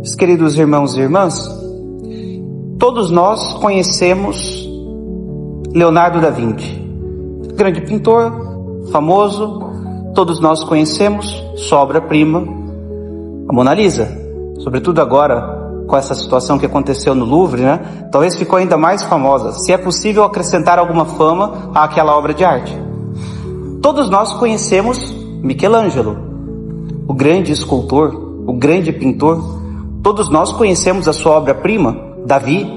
Meus queridos irmãos e irmãs, todos nós conhecemos Leonardo da Vinci, grande pintor, famoso. Todos nós conhecemos sua obra-prima, a Mona Lisa. Sobretudo agora, com essa situação que aconteceu no Louvre, né? Talvez ficou ainda mais famosa, se é possível acrescentar alguma fama àquela obra de arte. Todos nós conhecemos Michelangelo, o grande escultor, o grande pintor. Todos nós conhecemos a sua obra-prima, Davi.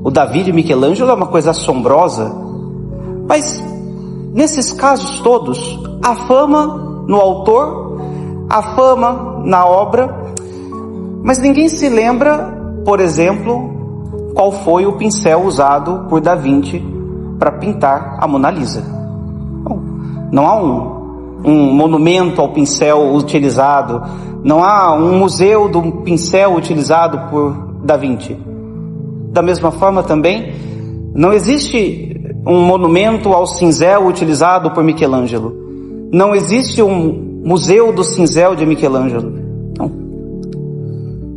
O Davi de Michelangelo é uma coisa assombrosa. Mas, nesses casos todos, a fama no autor, a fama na obra, mas ninguém se lembra, por exemplo, qual foi o pincel usado por Da Vinci para pintar a Mona Lisa. Não há um monumento ao pincel utilizado, não há um museu do pincel utilizado por Da Vinci. Da mesma forma também, não existe um monumento ao cinzel utilizado por Michelangelo. Não existe um museu do cinzel de Michelangelo. Não.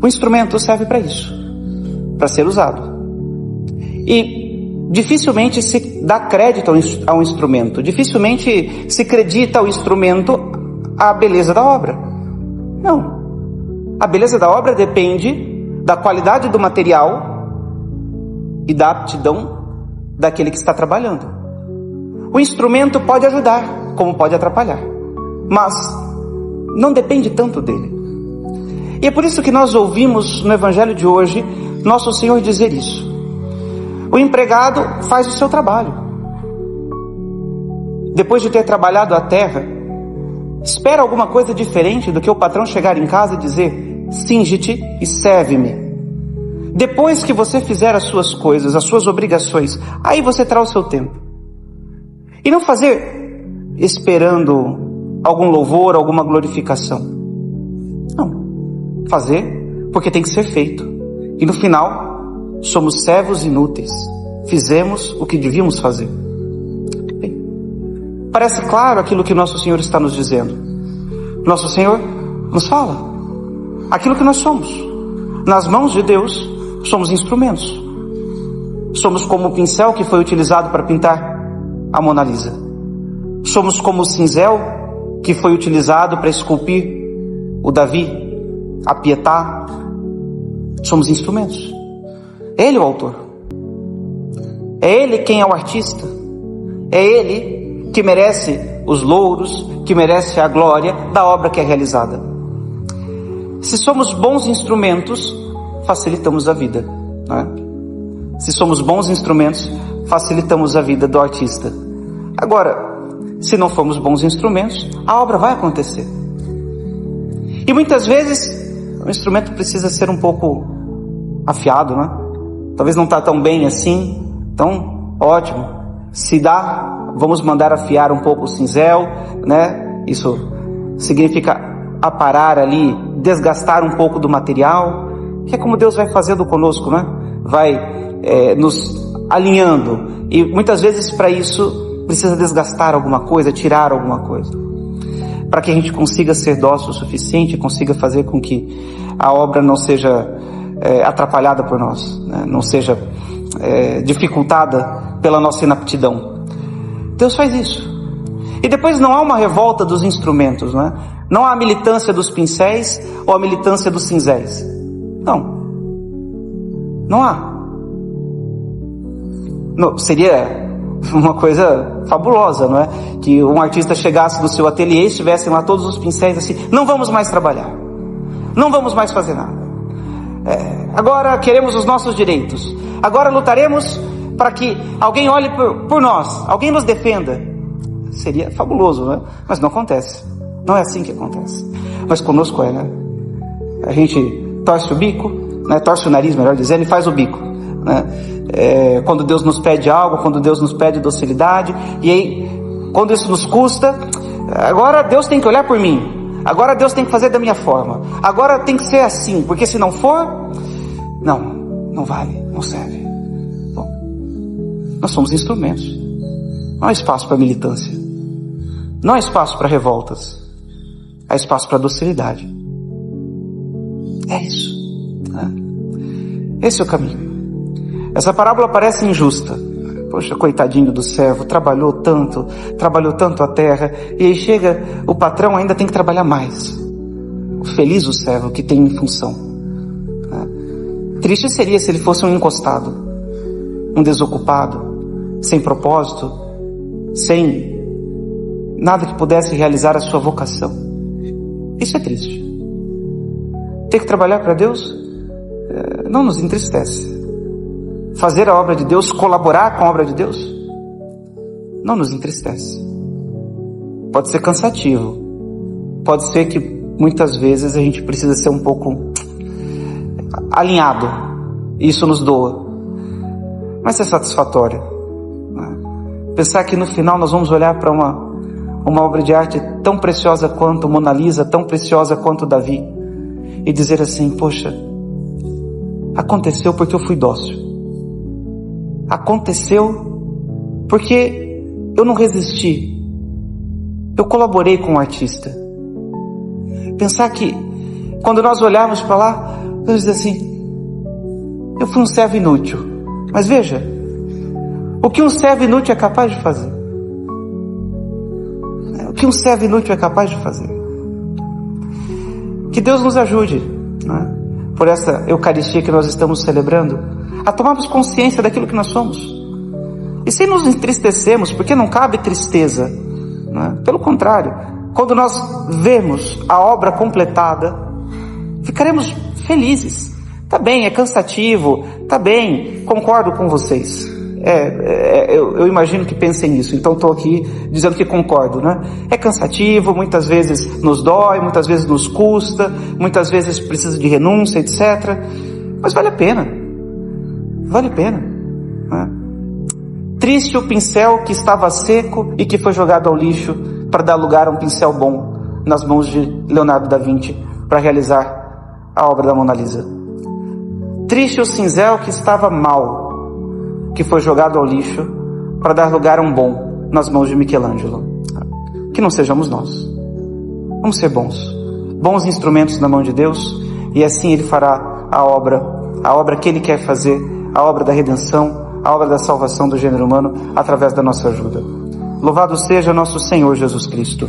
O instrumento serve para isso, para ser usado. E dificilmente se dá crédito ao instrumento, dificilmente se acredita ao instrumento a beleza da obra. Não. A beleza da obra depende da qualidade do material e da aptidão daquele que está trabalhando. O instrumento pode ajudar, como pode atrapalhar, mas não depende tanto dele. E é por isso que nós ouvimos no Evangelho de hoje Nosso Senhor dizer isso. O empregado faz o seu trabalho. Depois de ter trabalhado a terra, espera alguma coisa diferente do que o patrão chegar em casa e dizer: cinge-te e serve-me. Depois que você fizer as suas coisas, as suas obrigações, aí você terá o seu tempo. E não fazer esperando algum louvor, alguma glorificação. Não. Fazer porque tem que ser feito. E no final, somos servos inúteis. Fizemos o que devíamos fazer. Bem, parece claro aquilo que Nosso Senhor está nos dizendo. Nosso Senhor nos fala aquilo que nós somos. Nas mãos de Deus, somos instrumentos. Somos como o pincel que foi utilizado para pintar a Mona Lisa. Somos como o cinzel que foi utilizado para esculpir o Davi, a Pietà. Somos instrumentos. É Ele o autor. É Ele quem é o artista. É Ele que merece os louros, que merece a glória da obra que é realizada. Se somos bons instrumentos, facilitamos a vida, não é? Se somos bons instrumentos, facilitamos a vida do artista. Agora, se não formos bons instrumentos, a obra vai acontecer. E muitas vezes o instrumento precisa ser um pouco afiado, né? Talvez não está tão bem assim. Então, ótimo. Se dá, vamos mandar afiar um pouco o cinzel, né? Isso significa aparar ali, desgastar um pouco do material, que é como Deus vai fazendo conosco, né? Vai nos alinhando. E muitas vezes para isso precisa desgastar alguma coisa, tirar alguma coisa, para que a gente consiga ser dócil o suficiente, consiga fazer com que a obra não seja atrapalhada por nós, né? Não seja dificultada pela nossa inaptidão. Deus faz isso. E depois não há uma revolta dos instrumentos, né? Não há a militância dos pincéis ou a militância dos cinzéis. Não há. Não, seria uma coisa fabulosa, não é? Que um artista chegasse no seu ateliê e estivessem lá todos os pincéis assim: não vamos mais trabalhar, não vamos mais fazer nada, agora queremos os nossos direitos, agora lutaremos para que alguém olhe por nós, alguém nos defenda. Seria fabuloso, não é? Mas não acontece. Não é assim que acontece. Mas conosco né? A gente torce o bico, né? Torce o nariz, melhor dizendo, e faz o bico, né? Quando Deus nos pede algo, quando Deus nos pede docilidade, e aí, quando isso nos custa, agora Deus tem que olhar por mim, agora Deus tem que fazer da minha forma, agora tem que ser assim, porque se não for, não vale, não serve. Bom, nós somos instrumentos. Não há espaço para militância, não há espaço para revoltas, há espaço para docilidade. É isso, né? Esse é o caminho. Essa parábola parece injusta. Poxa, coitadinho do servo, trabalhou tanto a terra, e aí chega o patrão, ainda tem que trabalhar mais. Feliz o servo que tem função. Triste seria se ele fosse um encostado, um desocupado, sem propósito, sem nada que pudesse realizar a sua vocação. Isso é triste. Ter que trabalhar para Deus não nos entristece. Fazer a obra de Deus, colaborar com a obra de Deus, não nos entristece. Pode ser cansativo. Pode ser que muitas vezes a gente precisa ser um pouco alinhado. Isso nos doa. Mas é satisfatório. Pensar que no final nós vamos olhar para uma obra de arte tão preciosa quanto Mona Lisa, tão preciosa quanto Davi, e dizer assim: poxa, aconteceu porque eu fui dócil. Aconteceu porque eu não resisti. Eu colaborei com o artista. Pensar que quando nós olharmos para lá, vamos dizer assim: eu fui um servo inútil. Mas veja, o que um servo inútil é capaz de fazer? O que um servo inútil é capaz de fazer? Que Deus nos ajude, né? Por essa Eucaristia que nós estamos celebrando, a tomarmos consciência daquilo que nós somos. E sem nos entristecermos, porque não cabe tristeza, né? Pelo contrário, quando nós vemos a obra completada, ficaremos felizes. Tá bem, é cansativo, tá bem, concordo com vocês. Eu imagino que pensem nisso, então estou aqui dizendo que concordo, né? É cansativo, muitas vezes nos dói, muitas vezes nos custa, muitas vezes precisa de renúncia, etc. Mas vale a pena. Vale a pena, né? Triste o pincel que estava seco e que foi jogado ao lixo para dar lugar a um pincel bom nas mãos de Leonardo da Vinci para realizar a obra da Mona Lisa. Triste o cinzel que estava mau, que foi jogado ao lixo para dar lugar a um bom nas mãos de Michelangelo. Que não sejamos nós. Vamos ser bons instrumentos na mão de Deus, e assim Ele fará a obra que Ele quer fazer, a obra da redenção, a obra da salvação do gênero humano, através da nossa ajuda. Louvado seja nosso Senhor Jesus Cristo.